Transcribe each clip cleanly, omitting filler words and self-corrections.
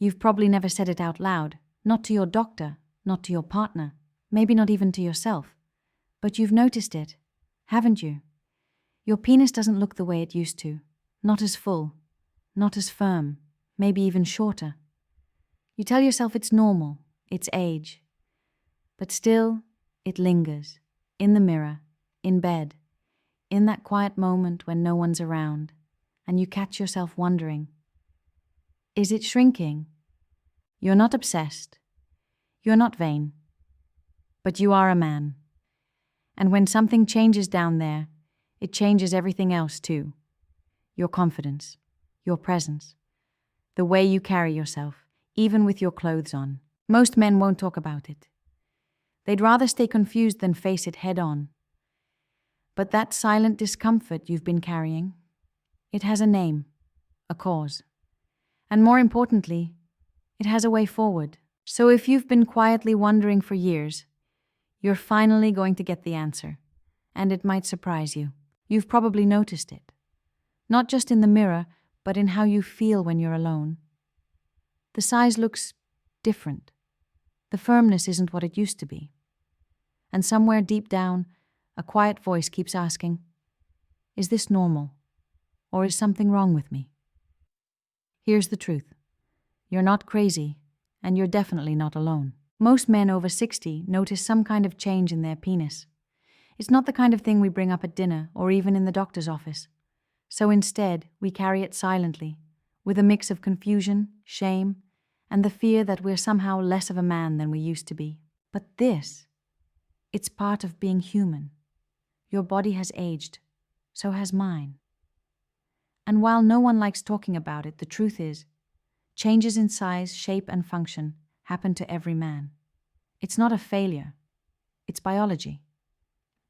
You've probably never said it out loud, not to your doctor, not to your partner, maybe not even to yourself. But you've noticed it, haven't you? Your penis doesn't look the way it used to, not as full, not as firm, maybe even shorter. You tell yourself it's normal, it's age. But still, it lingers, in the mirror, in bed, in that quiet moment when no one's around, and you catch yourself wondering, is it shrinking? You're not obsessed. You're not vain. But you are a man. And when something changes down there, it changes everything else too. Your confidence, your presence, the way you carry yourself, even with your clothes on. Most men won't talk about it. They'd rather stay confused than face it head on. But that silent discomfort you've been carrying, it has a name, a cause. And more importantly, it has a way forward. So if you've been quietly wondering for years, you're finally going to get the answer, and it might surprise you. You've probably noticed it, not just in the mirror, but in how you feel when you're alone. The size looks different. The firmness isn't what it used to be. And somewhere deep down, a quiet voice keeps asking, is this normal? Or is something wrong with me? Here's the truth. You're not crazy, and you're definitely not alone. Most men over 60 notice some kind of change in their penis. It's not the kind of thing we bring up at dinner or even in the doctor's office. So instead, we carry it silently, with a mix of confusion, shame, and the fear that we're somehow less of a man than we used to be. But this, it's part of being human. Your body has aged, so has mine. And while no one likes talking about it, the truth is, changes in size, shape, and function happen to every man. It's not a failure. It's biology.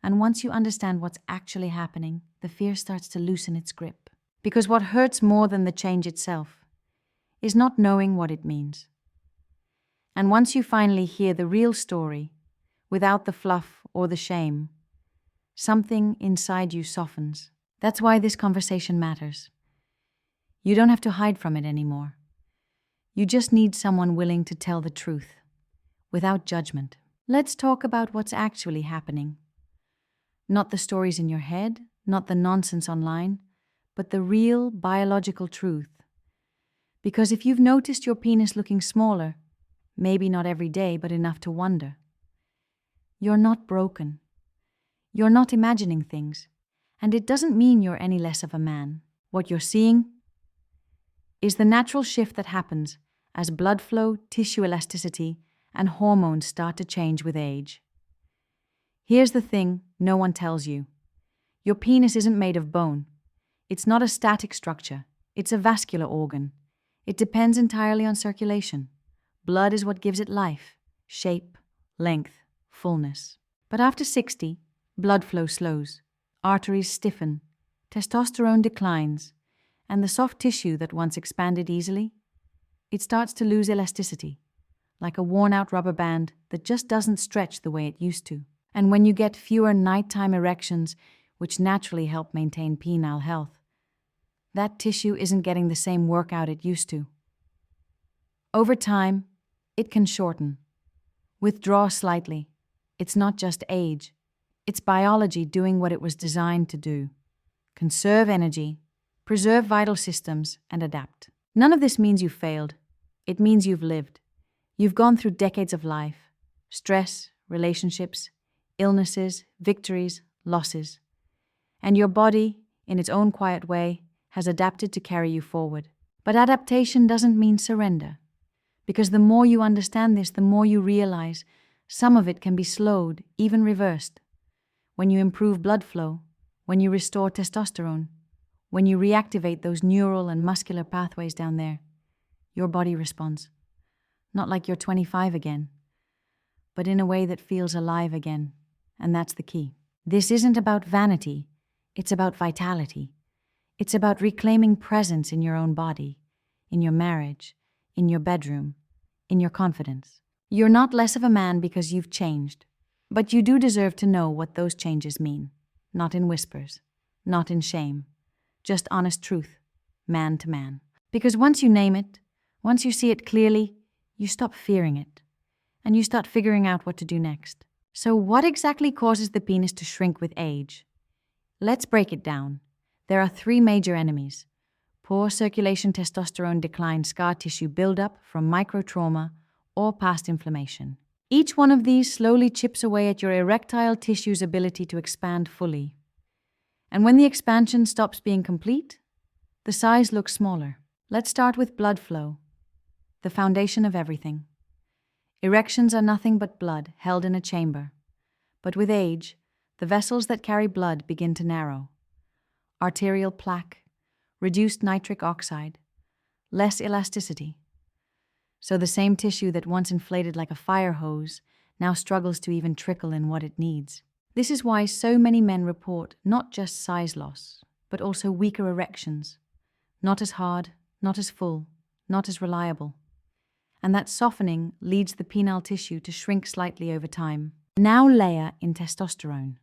And once you understand what's actually happening, the fear starts to loosen its grip. Because what hurts more than the change itself is not knowing what it means. And once you finally hear the real story, without the fluff or the shame, something inside you softens. That's why this conversation matters. You don't have to hide from it anymore. You just need someone willing to tell the truth, without judgment. Let's talk about what's actually happening. Not the stories in your head, not the nonsense online, but the real biological truth. Because if you've noticed your penis looking smaller, maybe not every day, but enough to wonder, you're not broken. You're not imagining things. And it doesn't mean you're any less of a man. What you're seeing is the natural shift that happens as blood flow, tissue elasticity, and hormones start to change with age. Here's the thing no one tells you. Your penis isn't made of bone. It's not a static structure. It's a vascular organ. It depends entirely on circulation. Blood is what gives it life, shape, length, fullness. But after 60, blood flow slows. Arteries stiffen, testosterone declines, and the soft tissue that once expanded easily, it starts to lose elasticity, like a worn-out rubber band that just doesn't stretch the way it used to. And when you get fewer nighttime erections, which naturally help maintain penile health, that tissue isn't getting the same workout it used to. Over time, it can shorten, withdraw slightly. It's not just age. It's biology doing what it was designed to do. Conserve energy, preserve vital systems, and adapt. None of this means you failed. It means you've lived. You've gone through decades of life. Stress, relationships, illnesses, victories, losses. And your body, in its own quiet way, has adapted to carry you forward. But adaptation doesn't mean surrender. Because the more you understand this, the more you realize some of it can be slowed, even reversed. When you improve blood flow, when you restore testosterone, when you reactivate those neural and muscular pathways down there, your body responds. Not like you're 25 again, but in a way that feels alive again, and that's the key. This isn't about vanity, it's about vitality. It's about reclaiming presence in your own body, in your marriage, in your bedroom, in your confidence. You're not less of a man because you've changed, but you do deserve to know what those changes mean. Not in whispers, not in shame, just honest truth, man to man. Because once you name it, Once you see it clearly, you stop fearing it, and you start figuring out what to do next. So what exactly causes the penis to shrink with age? Let's break it down. There are 3 major enemies: poor circulation, testosterone decline, scar tissue buildup from microtrauma, or past inflammation. Each one of these slowly chips away at your erectile tissue's ability to expand fully. And when the expansion stops being complete, the size looks smaller. Let's start with blood flow, the foundation of everything. Erections are nothing but blood held in a chamber. But with age, the vessels that carry blood begin to narrow. Arterial plaque, reduced nitric oxide, less elasticity. So the same tissue that once inflated like a fire hose now struggles to even trickle in what it needs. This is why so many men report not just size loss, but also weaker erections. Not as hard, not as full, not as reliable. And that softening leads the penile tissue to shrink slightly over time. Now layer in testosterone.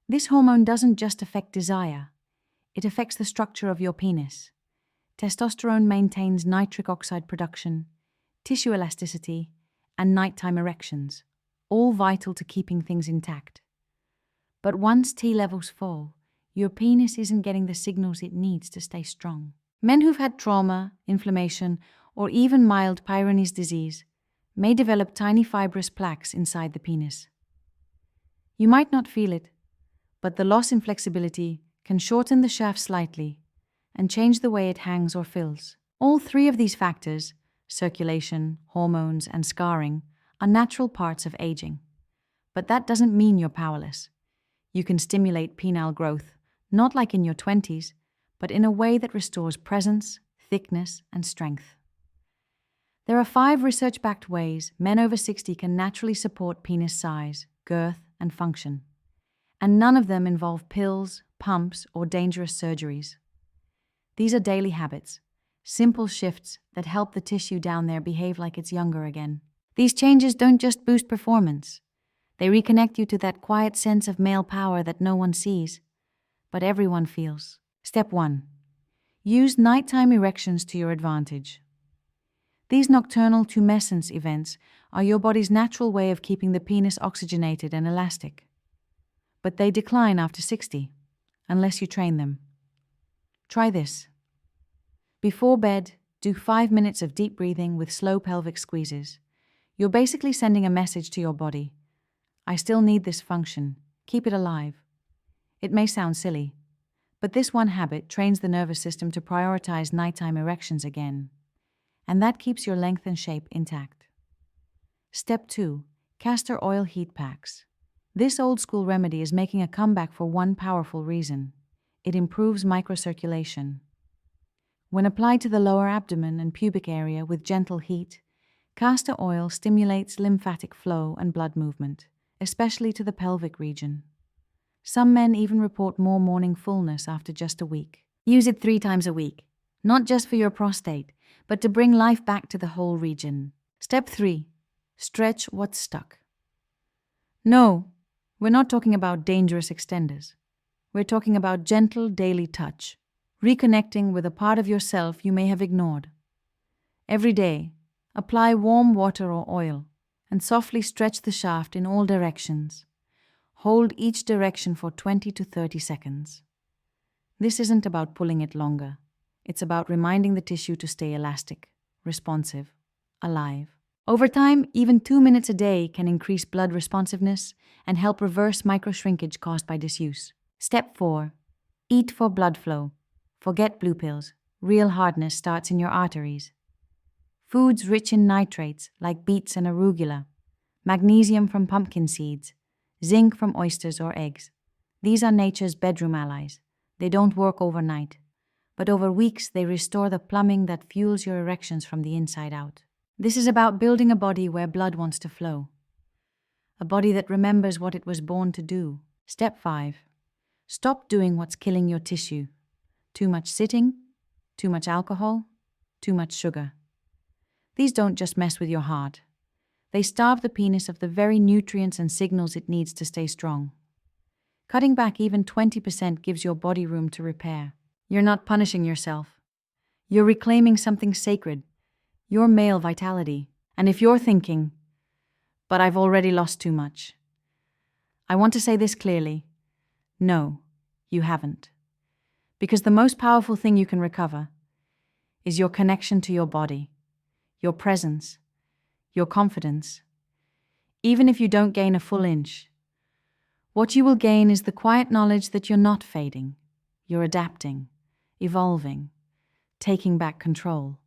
This hormone doesn't just affect desire, it affects the structure of your penis. Testosterone maintains nitric oxide production, tissue elasticity, and nighttime erections, all vital to keeping things intact. But once T levels fall, your penis isn't getting the signals it needs to stay strong. Men who've had trauma, inflammation, or even mild Peyronie's disease may develop tiny fibrous plaques inside the penis. You might not feel it, but the loss in flexibility can shorten the shaft slightly and change the way it hangs or fills. All 3 of these factors, circulation, hormones, and scarring, are natural parts of aging. But that doesn't mean you're powerless. You can stimulate penile growth, not like in your 20s, but in a way that restores presence, thickness, and strength. There are 5 research-backed ways men over 60 can naturally support penis size, girth, and function. And none of them involve pills, pumps, or dangerous surgeries. These are daily habits, simple shifts that help the tissue down there behave like it's younger again. These changes don't just boost performance. They reconnect you to that quiet sense of male power that no one sees, but everyone feels. Step 1. Use nighttime erections to your advantage. These nocturnal tumescence events are your body's natural way of keeping the penis oxygenated and elastic. But they decline after 60, unless you train them. Try this. Before bed, do 5 minutes of deep breathing with slow pelvic squeezes. You're basically sending a message to your body. I still need this function. Keep it alive. It may sound silly, but this one habit trains the nervous system to prioritize nighttime erections again. And that keeps your length and shape intact. Step 2. Castor oil heat packs. This old-school remedy is making a comeback for one powerful reason. It improves microcirculation. When applied to the lower abdomen and pubic area with gentle heat, castor oil stimulates lymphatic flow and blood movement, especially to the pelvic region. Some men even report more morning fullness after just a week. Use it 3 times a week, not just for your prostate, but to bring life back to the whole region. Step 3. Stretch what's stuck. No, we're not talking about dangerous extenders. We're talking about gentle daily touch, reconnecting with a part of yourself you may have ignored. Every day, apply warm water or oil and softly stretch the shaft in all directions. Hold each direction for 20 to 30 seconds. This isn't about pulling it longer. It's about reminding the tissue to stay elastic, responsive, alive. Over time, even 2 minutes a day can increase blood responsiveness and help reverse microshrinkage caused by disuse. Step 4. Eat for blood flow. Forget blue pills. Real hardness starts in your arteries. Foods rich in nitrates like beets and arugula, magnesium from pumpkin seeds, zinc from oysters or eggs. These are nature's bedroom allies. They don't work overnight, but over weeks they restore the plumbing that fuels your erections from the inside out. This is about building a body where blood wants to flow. A body that remembers what it was born to do. Step 5. Stop doing what's killing your tissue. Too much sitting, too much alcohol, too much sugar. These don't just mess with your heart. They starve the penis of the very nutrients and signals it needs to stay strong. Cutting back even 20% gives your body room to repair. You're not punishing yourself. You're reclaiming something sacred, your male vitality. And if you're thinking, but I've already lost too much, I want to say this clearly. No, you haven't. Because the most powerful thing you can recover is your connection to your body, your presence, your confidence. Even if you don't gain a full inch, what you will gain is the quiet knowledge that you're not fading, you're adapting, evolving, taking back control.